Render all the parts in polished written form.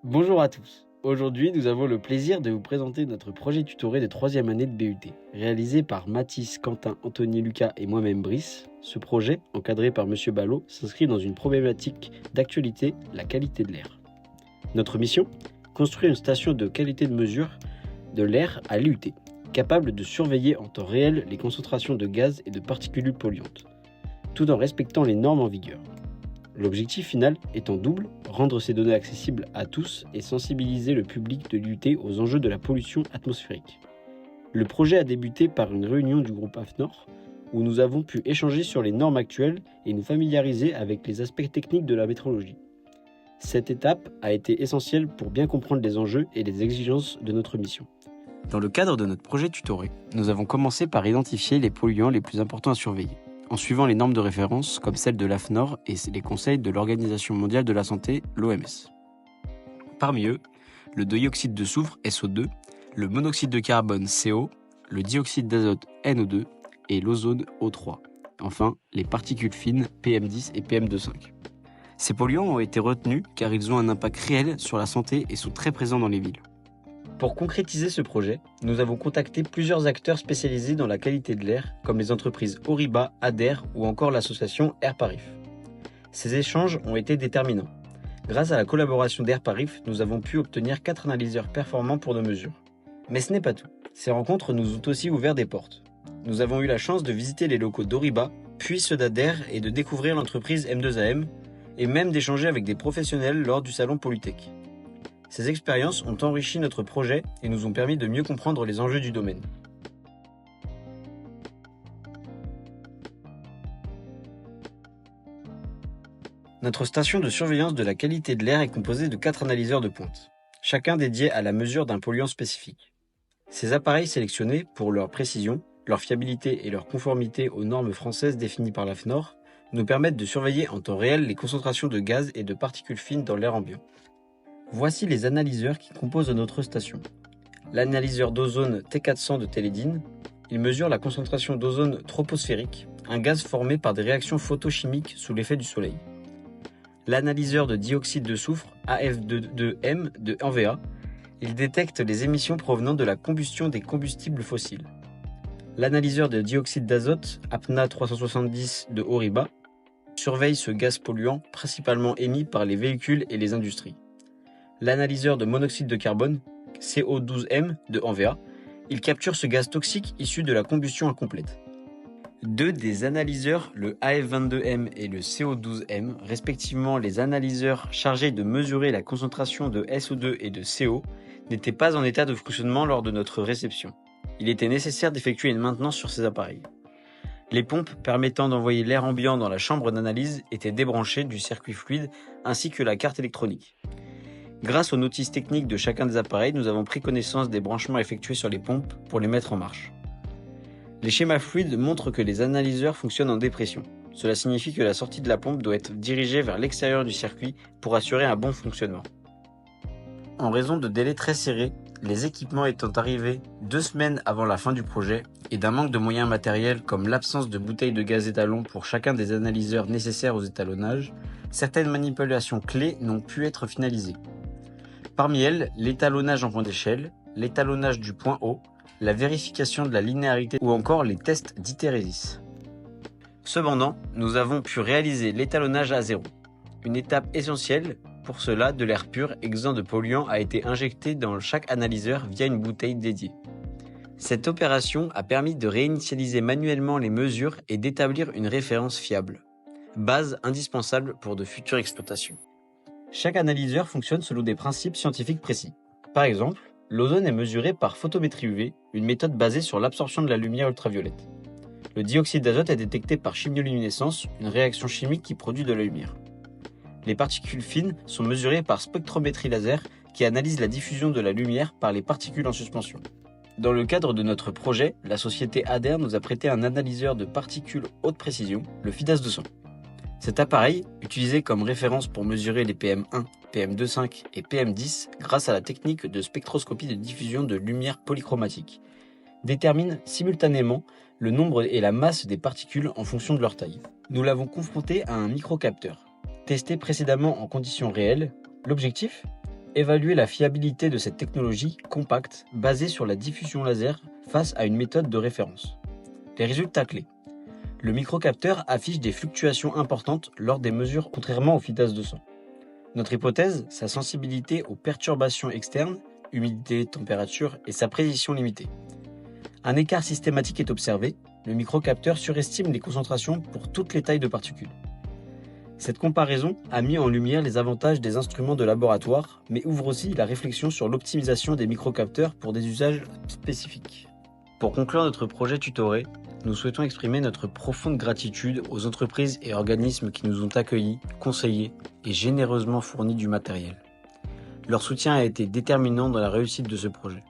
Bonjour à tous. Aujourd'hui, nous avons le plaisir de vous présenter notre projet tutoré de 3e année de BUT, réalisé par Mathis, Quentin, Anthony, Lucas et moi-même Brice. Ce projet, encadré par Monsieur Ballot, s'inscrit dans une problématique d'actualité, la qualité de l'air. Notre mission ? Construire une station de qualité de mesure de l'air à l'IUT, capable de surveiller en temps réel les concentrations de gaz et de particules polluantes, tout en respectant les normes en vigueur. L'objectif final étant double, rendre ces données accessibles à tous et sensibiliser le public de l'IUT aux enjeux de la pollution atmosphérique. Le projet a débuté par une réunion du groupe AFNOR, où nous avons pu échanger sur les normes actuelles et nous familiariser avec les aspects techniques de la métrologie. Cette étape a été essentielle pour bien comprendre les enjeux et les exigences de notre mission. Dans le cadre de notre projet tutoré, nous avons commencé par identifier les polluants les plus importants à surveiller, en suivant les normes de référence comme celles de l'AFNOR et les conseils de l'Organisation mondiale de la santé, l'OMS. Parmi eux, le dioxyde de soufre, SO2, le monoxyde de carbone, CO, le dioxyde d'azote, NO2 et l'ozone, O3. Enfin, les particules fines, PM10 et PM2,5. Ces polluants ont été retenus car ils ont un impact réel sur la santé et sont très présents dans les villes. Pour concrétiser ce projet, nous avons contacté plusieurs acteurs spécialisés dans la qualité de l'air, comme les entreprises Oriba, ADER ou encore l'association Airparif. Ces échanges ont été déterminants. Grâce à la collaboration d'Airparif, nous avons pu obtenir 4 analyseurs performants pour nos mesures. Mais ce n'est pas tout. Ces rencontres nous ont aussi ouvert des portes. Nous avons eu la chance de visiter les locaux d'Oriba, puis ceux d'ADER et de découvrir l'entreprise M2AM, et même d'échanger avec des professionnels lors du salon Polytech. Ces expériences ont enrichi notre projet et nous ont permis de mieux comprendre les enjeux du domaine. Notre station de surveillance de la qualité de l'air est composée de 4 analyseurs de pointe, chacun dédié à la mesure d'un polluant spécifique. Ces appareils sélectionnés, pour leur précision, leur fiabilité et leur conformité aux normes françaises définies par l'AFNOR, nous permettent de surveiller en temps réel les concentrations de gaz et de particules fines dans l'air ambiant. Voici les analyseurs qui composent notre station. L'analyseur d'ozone T400 de Télédine, il mesure la concentration d'ozone troposphérique, un gaz formé par des réactions photochimiques sous l'effet du soleil. L'analyseur de dioxyde de soufre AF22M de NVA, il détecte les émissions provenant de la combustion des combustibles fossiles. L'analyseur de dioxyde d'azote APNA 370 de Oriba surveille ce gaz polluant principalement émis par les véhicules et les industries. L'analyseur de monoxyde de carbone, CO12M de NVA, il capture ce gaz toxique issu de la combustion incomplète. 2 des analyseurs, le AF22M et le CO12M, respectivement les analyseurs chargés de mesurer la concentration de SO2 et de CO, n'étaient pas en état de fonctionnement lors de notre réception. Il était nécessaire d'effectuer une maintenance sur ces appareils. Les pompes permettant d'envoyer l'air ambiant dans la chambre d'analyse étaient débranchées du circuit fluide ainsi que la carte électronique. Grâce aux notices techniques de chacun des appareils, nous avons pris connaissance des branchements effectués sur les pompes pour les mettre en marche. Les schémas fluides montrent que les analyseurs fonctionnent en dépression. Cela signifie que la sortie de la pompe doit être dirigée vers l'extérieur du circuit pour assurer un bon fonctionnement. En raison de délais très serrés, les équipements étant arrivés 2 semaines avant la fin du projet et d'un manque de moyens matériels comme l'absence de bouteilles de gaz étalon pour chacun des analyseurs nécessaires aux étalonnages, certaines manipulations clés n'ont pu être finalisées. Parmi elles, l'étalonnage en point d'échelle, l'étalonnage du point haut, la vérification de la linéarité ou encore les tests d'hytérésis. Cependant, nous avons pu réaliser l'étalonnage à zéro. Une étape essentielle, pour cela, de l'air pur exempt de polluants a été injecté dans chaque analyseur via une bouteille dédiée. Cette opération a permis de réinitialiser manuellement les mesures et d'établir une référence fiable, base indispensable pour de futures exploitations. Chaque analyseur fonctionne selon des principes scientifiques précis. Par exemple, l'ozone est mesuré par photométrie UV, une méthode basée sur l'absorption de la lumière ultraviolette. Le dioxyde d'azote est détecté par chimioluminescence, une réaction chimique qui produit de la lumière. Les particules fines sont mesurées par spectrométrie laser, qui analyse la diffusion de la lumière par les particules en suspension. Dans le cadre de notre projet, la société ADER nous a prêté un analyseur de particules haute précision, le FIDAS 200. Cet appareil, utilisé comme référence pour mesurer les PM1, PM2,5 et PM10 grâce à la technique de spectroscopie de diffusion de lumière polychromatique, détermine simultanément le nombre et la masse des particules en fonction de leur taille. Nous l'avons confronté à un microcapteur, testé précédemment en conditions réelles. L'objectif ? évaluer la fiabilité de cette technologie compacte basée sur la diffusion laser face à une méthode de référence. Les résultats clés. Le microcapteur affiche des fluctuations importantes lors des mesures contrairement aux fitasses de sang. Notre hypothèse, sa sensibilité aux perturbations externes, humidité, température et sa précision limitée. Un écart systématique est observé, le microcapteur surestime les concentrations pour toutes les tailles de particules. Cette comparaison a mis en lumière les avantages des instruments de laboratoire, mais ouvre aussi la réflexion sur l'optimisation des microcapteurs pour des usages spécifiques. Pour conclure notre projet Tutoré, nous souhaitons exprimer notre profonde gratitude aux entreprises et organismes qui nous ont accueillis, conseillés et généreusement fourni du matériel. Leur soutien a été déterminant dans la réussite de ce projet.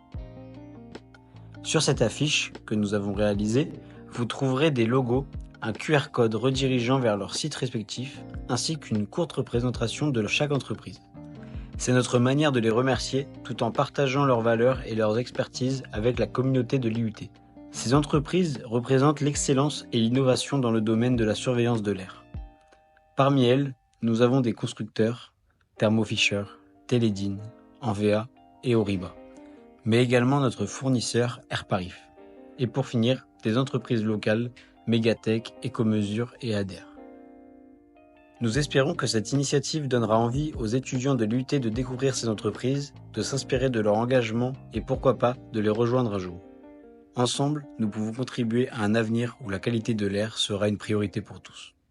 Sur cette affiche que nous avons réalisée, vous trouverez des logos, un QR code redirigeant vers leurs sites respectifs, ainsi qu'une courte représentation de chaque entreprise. C'est notre manière de les remercier tout en partageant leurs valeurs et leurs expertises avec la communauté de l'IUT. Ces entreprises représentent l'excellence et l'innovation dans le domaine de la surveillance de l'air. Parmi elles, nous avons des constructeurs, Thermo Fisher, Teledyne, Envea et Oriba, mais également notre fournisseur Airparif. Et pour finir, des entreprises locales, Megatech, Ecomesure et Ader. Nous espérons que cette initiative donnera envie aux étudiants de l'UT de découvrir ces entreprises, de s'inspirer de leur engagement et pourquoi pas de les rejoindre un jour. Ensemble, nous pouvons contribuer à un avenir où la qualité de l'air sera une priorité pour tous.